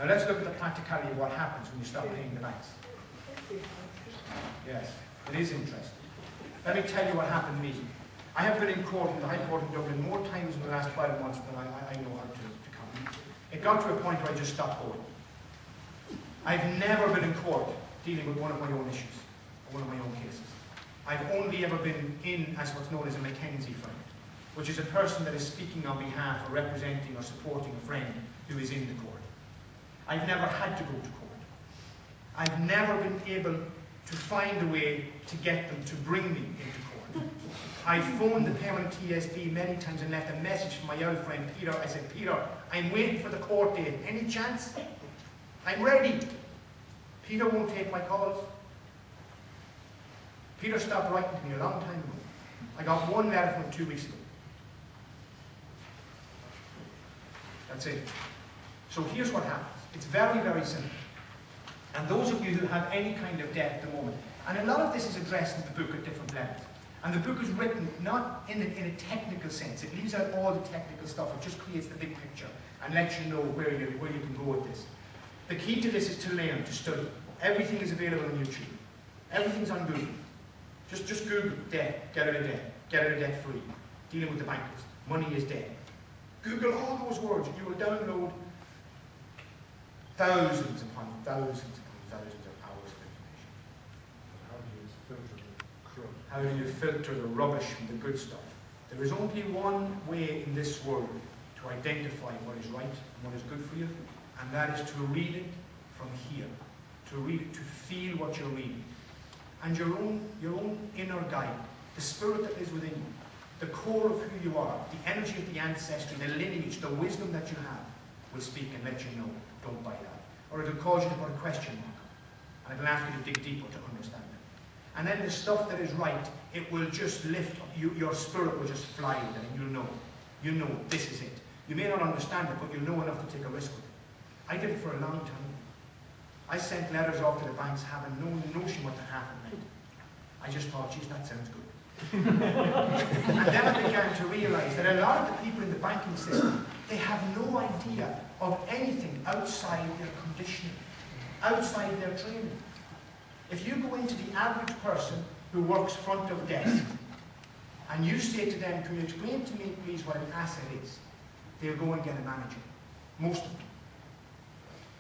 Now let's look at the practicality of what happens when you stop paying the banks. Yes, it is interesting. Let me tell you what happened to me. I have been in court in the High Court in Dublin more times in the last 12 months than I know how to count. It got to a point where I just stopped going. I've never been in court dealing with one of my own issues, or one of my own cases. I've only ever been in as what's known as a Mackenzie friend, which is a person that is speaking on behalf or representing or supporting a friend who is in the court. I've never had to go to court. I've never been able to find a way to get them to bring me into court. I phoned the parent TSB many times and left a message for my old friend Peter. I said, Peter, I'm waiting for the court date. Any chance? I'm ready. Peter won't take my calls. Peter stopped writing to me a long time ago. I got one letter from him 2 weeks ago. That's it. So here's what happens. It's very, very simple. And those of you who have any kind of debt at the moment, and a lot of this is addressed in the book at different levels. And the book is written not in a technical sense. It leaves out all the technical stuff. It just creates the big picture and lets you know where you can go with this. The key to this is to learn, to study. Everything is available on YouTube. Everything's on Google. Just Google debt, get out of debt, get out of debt free, dealing with the bankers, money is debt. Google all those words. You will download thousands upon thousands upon thousands of hours of information. How do you filter the rubbish from the good stuff? There is only one way in this world to identify what is right and what is good for you, and that is to read it from here. To read it, to feel what you're reading. And your own inner guide, the spirit that is within you, the core of who you are, the energy of the ancestry, the lineage, the wisdom that you have, will speak and let you know, don't buy that. Or it'll cause you to put a question mark. And it'll ask you to dig deeper to understand it. And then the stuff that is right, it will just lift up. Your spirit will just fly with it, and you'll know this is it. You may not understand it, but you'll know enough to take a risk with it. I did it for a long time. I sent letters off to the banks having no notion what the happen meant. I just thought, geez, that sounds good. And then I began to realize that a lot of the people in the banking system, they have no idea of anything outside their conditioning, outside their training. If you go into the average person who works front of desk, and you say to them, can you explain to me please what an asset is? They'll go and get a manager. Most of them.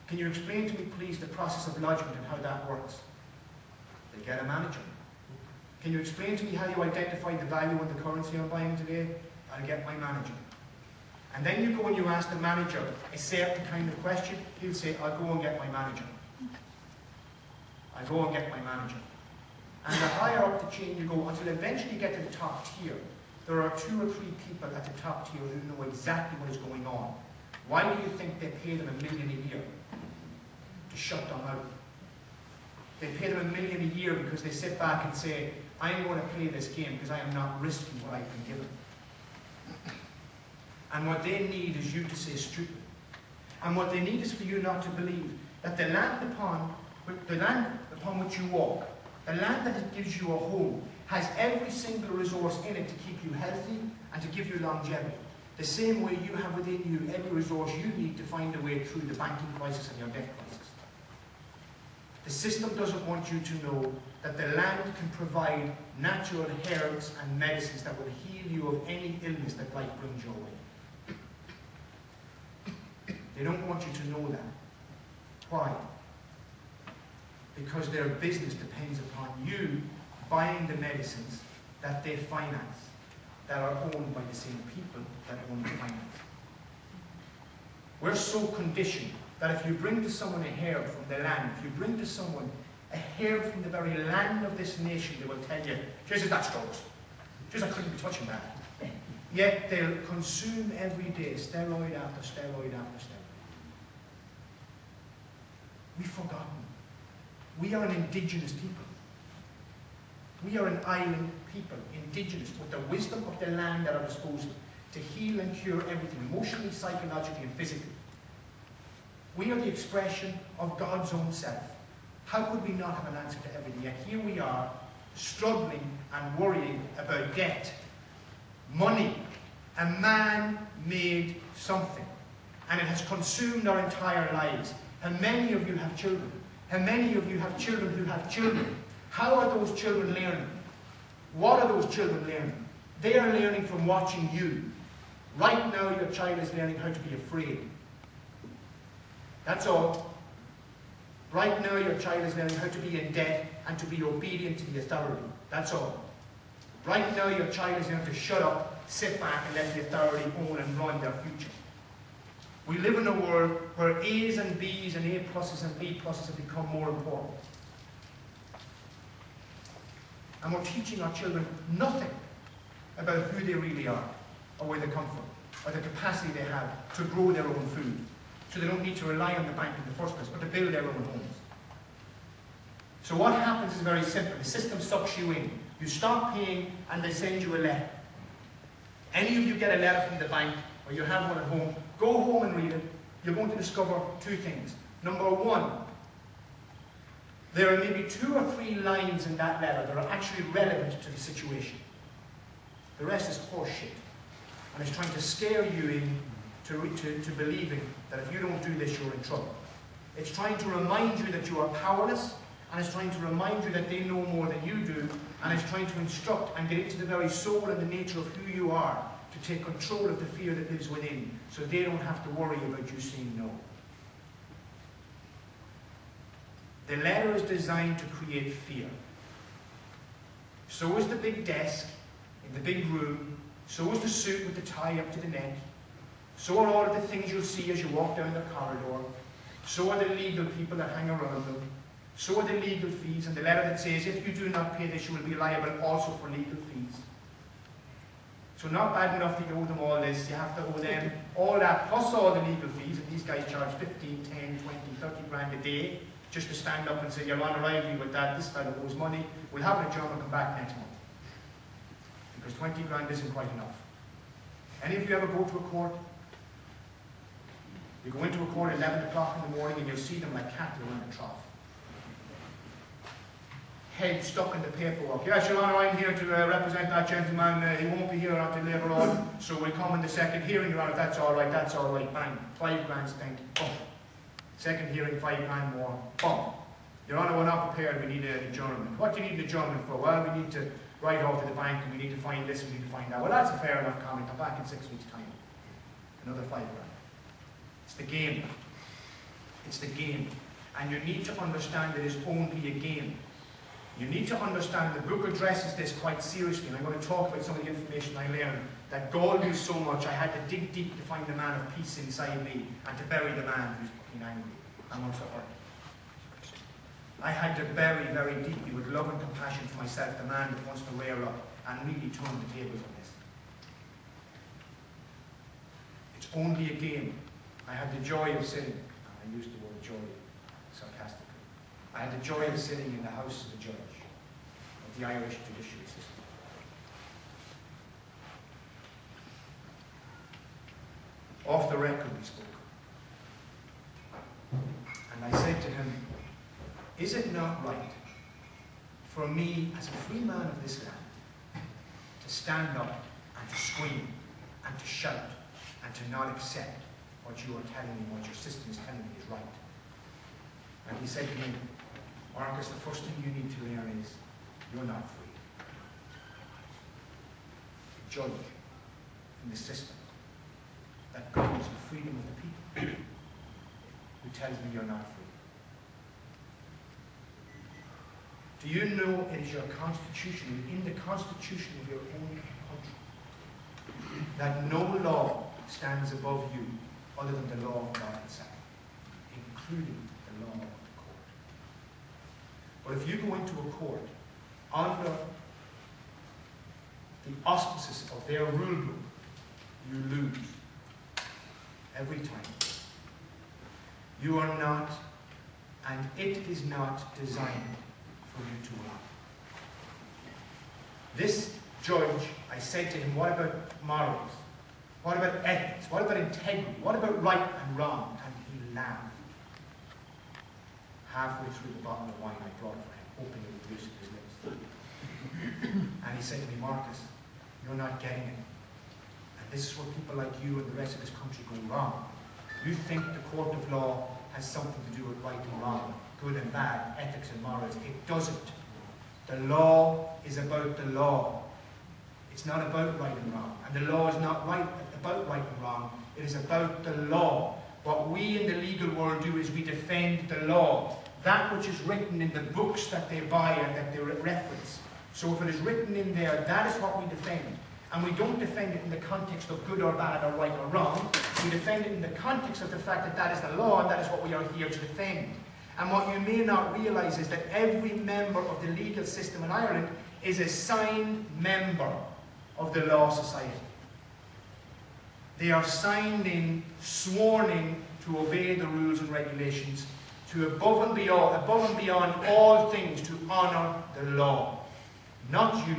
Can you explain to me please the process of lodgement and how that works? They get a manager. Can you explain to me how you identify the value of the currency I'm buying today? I'll get my manager. And then you go and you ask the manager a certain kind of question, he'll say, I'll go and get my manager. I'll go and get my manager. And the higher up the chain you go, until eventually you get to the top tier, there are 2 or 3 people at the top tier who know exactly what is going on. Why do you think they pay them $1 million a year? To shut them out. They pay them $1 million a year because they sit back and say, I'm going to play this game because I am not risking what I've been given. And what they need is you to say stupid. And what they need is for you not to believe that the land upon which you walk, the land that gives you a home, has every single resource in it to keep you healthy and to give you longevity. The same way you have within you every resource you need to find a way through the banking crisis and your debt crisis. The system doesn't want you to know that the land can provide natural herbs and medicines that will heal you of any illness that life brings your way. They don't want you to know that. Why? Because their business depends upon you buying the medicines that they finance, that are owned by the same people that own the finance. We're so conditioned that if you bring to someone a herb from the land, if you bring to someone a herb from the very land of this nation, they will tell you, Jesus, that's drugs. Jesus, I couldn't be touching that. Yet they'll consume every day steroid after steroid after steroid. We've forgotten. We are an indigenous people. We are an island people, indigenous, with the wisdom of the land at our disposal to heal and cure everything, emotionally, psychologically, and physically. We are the expression of God's own self. How could we not have an answer to everything? Yet here we are, struggling and worrying about debt, money, a man-made something, and it has consumed our entire lives. How many of you have children? How many of you have children who have children? How are those children learning? What are those children learning? They are learning from watching you. Right now, your child is learning how to be afraid. That's all. Right now, your child is learning how to be in debt and to be obedient to the authority. That's all. Right now, your child is learning to shut up, sit back, and let the authority own and run their future. We live in a world where A's and B's and A pluses and B pluses have become more important. And we're teaching our children nothing about who they really are, or where they come from, or the capacity they have to grow their own food, so they don't need to rely on the bank in the first place, but to build their own homes. So what happens is very simple. The system sucks you in. You stop paying, and they send you a letter. Any of you get a letter from the bank, or you have one at home, go home and read it. You're going to discover two things. Number one, there are maybe 2 or 3 lines in that letter that are actually relevant to the situation. The rest is horseshit. And it's trying to scare you in to believing that if you don't do this, you're in trouble. It's trying to remind you that you are powerless, and it's trying to remind you that they know more than you do, and it's trying to instruct and get into the very soul and the nature of who you are, to take control of the fear that lives within, so they don't have to worry about you saying no. The letter is designed to create fear. So is the big desk in the big room. So is the suit with the tie up to the neck. So are all of the things you'll see as you walk down the corridor. So are the legal people that hang around them. So are the legal fees, and the letter that says, if you do not pay this, you will be liable also for legal fees. So not bad enough that you owe them all this, you have to owe them all that, plus all the legal fees, and these guys charge 15, 10, 20, 30 grand a day, just to stand up and say, Your Honour, I agree with that, this fellow owes money, we'll have an adjournment come back next month. Because 20 grand isn't quite enough. Any of you ever go to a court? You go into a court at 11 o'clock in the morning and you'll see them like cattle in a trough. Head stuck in the paperwork. Yes, Your Honour, I'm here to represent that gentleman. He won't be here until later on, so we'll come in the second hearing, Your Honour. That's all right, bang. 5 grand spent, bump. Second hearing, 5 grand more, bump. Your Honour, we're not prepared, we need an adjournment. What do you need an adjournment for? Well, we need to write off to the bank, and we need to find this, and we need to find that. Well, that's a fair enough comment. I'm back in 6 weeks' time. Another 5 grand. It's the game. It's the game. And you need to understand that it's only a game. You need to understand the book addresses this quite seriously, and I'm going to talk about some of the information I learned that galled me so much I had to dig deep to find the man of peace inside me and to bury the man who's fucking angry and wants to hurt. I had to bury very deeply with love and compassion for myself the man that wants to rear up and really turn the tables on this. It's only a game. I had the joy of sitting, and I used the word joy sarcastically, I had the joy of sitting in the house of the judge of the Irish judiciary system. Off the record we spoke. And I said to him, is it not right for me as a free man of this land to stand up and to scream and to shout and to not accept what you are telling me, what your system is telling me is right? And he said to me, Marcus, the first thing you need to learn is you're not free. The judge in the system that governs the freedom of the people who tells me you're not free. Do you know it is your constitution, in the constitution of your own country, that no law stands above you other than the law of God itself, including the law of the court? But if you go into a court under the auspices of their rule book, you lose every time. You are not, and it is not designed for you to win. This judge, I said to him, what about morals? What about ethics? What about integrity? What about right and wrong? And he laughed. Halfway through the bottle of wine I brought for him, hoping it would loosen his lips. And he said to me, Marcus, you're not getting it. And this is where people like you and the rest of this country go wrong. You think the court of law has something to do with right and wrong, good and bad, ethics and morals. It doesn't. The law is about the law. It's not about right and wrong. And the law is not about right and wrong. It is about the law. What we in the legal world do is we defend the law. That which is written in the books that they buy and that they reference. So if it is written in there, that is what we defend. And we don't defend it in the context of good or bad or right or wrong. We defend it in the context of the fact that that is the law and that is what we are here to defend. And what you may not realise is that every member of the legal system in Ireland is a signed member of the Law Society. They are signed in, sworn in to obey the rules and regulations, to above and beyond all things to honour the law, not you.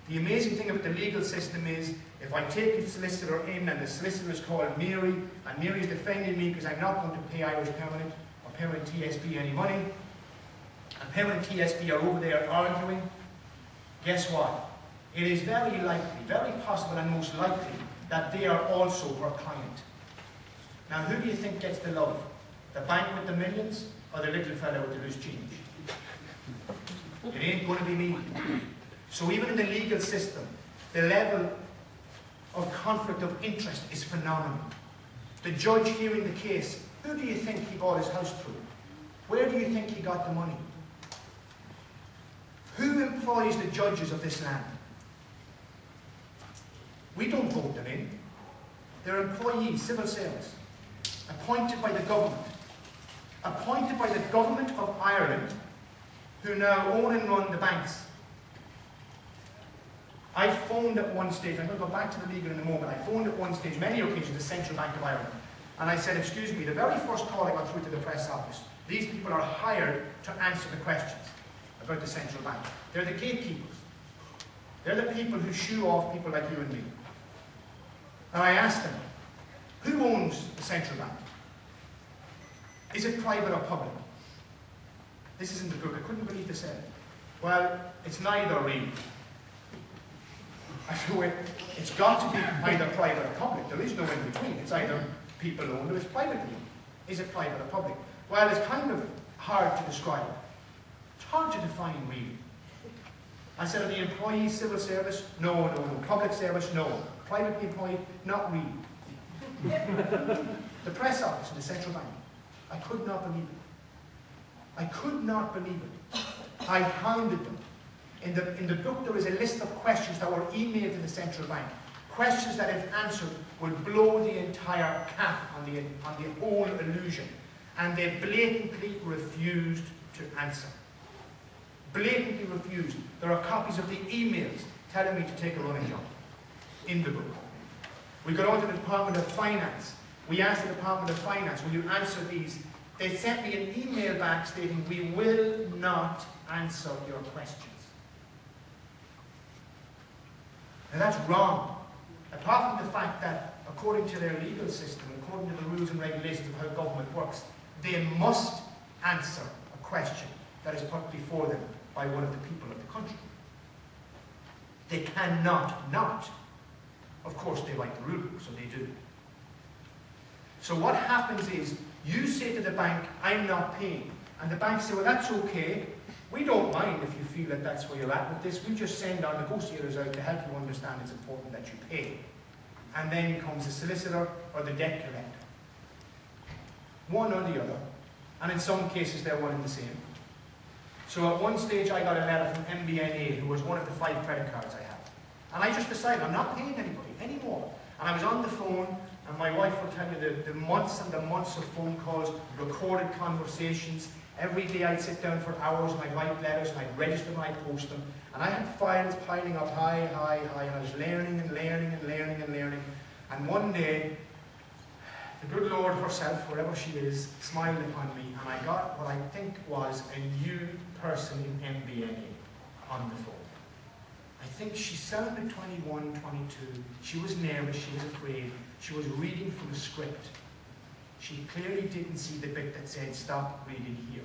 The amazing thing about the legal system is, if I take the solicitor in and the solicitor is called Mary, and Mary is defending me because I'm not going to pay Irish Permanent or Permanent TSB any money, and Permanent TSB are over there arguing, guess what? It is very likely, very possible and most likely that they are also her client. Now who do you think gets the love? The bank with the millions or the little fellow with the loose change? It ain't going to be me. So even in the legal system, the level of conflict of interest is phenomenal. The judge hearing the case, who do you think he bought his house through? Where do you think he got the money? Who employs the judges of this land? We don't vote them in. They're employees, civil service, appointed by the government. Appointed by the government of Ireland, who now own and run the banks. I phoned at one stage, I'm going to go back to the legal in a moment, I phoned at one stage, many occasions, the Central Bank of Ireland. And I said, excuse me, the very first call I got through to the press office, these people are hired to answer the questions about the Central Bank. They're the gatekeepers. They're the people who shoo off people like you and me. And I asked them, who owns the Central Bank? Is it private or public? This is in the book. I couldn't believe they said it. Well, it's neither really. I feel it's got to be either private or public. There is no in between. It's either people owned or it's privately owned. Is it private or public? Well, it's kind of hard to describe. It's hard to define really. I said, are the employees civil service? No. Public service? No. Privately employed? Not really. The press office in the Central Bank. I could not believe it. I could not believe it. I hounded them. In the book there is a list of questions that were emailed to the Central Bank. Questions that if answered would blow the entire cap on the whole illusion. And they blatantly refused to answer. Blatantly refused. There are copies of the emails telling me to take a running job in the book. We got on to the Department of Finance. We asked the Department of Finance, will you answer these? They sent me an email back stating, we will not answer your questions. Now that's wrong. Apart from the fact that, according to their legal system, according to the rules and regulations of how government works, they must answer a question that is put before them by one of the people of the country. They cannot not. Of course, they write the rule book, so they do. So what happens is, you say to the bank, I'm not paying. And the bank say, well, that's okay. We don't mind if you feel that that's where you're at with this. We just send our negotiators out to help you understand it's important that you pay. And then comes the solicitor or the debt collector. One or the other. And in some cases, they're one and the same. So at one stage, I got a letter from MBNA, who was one of the 5 credit cards I had. And I just decided I'm not paying anybody anymore. And I was on the phone, and my wife will tell you the months and the months of phone calls, recorded conversations. Every day I'd sit down for hours and I'd write letters and I'd register them and I'd post them. And I had files piling up high, and I was learning. And one day, the good Lord herself, wherever she is, smiled upon me, and I got what I think was a new person in MBNA on the phone. I think she sounded 21, 22. She was nervous, she was afraid. She was reading from a script. She clearly didn't see the bit that said, stop reading here.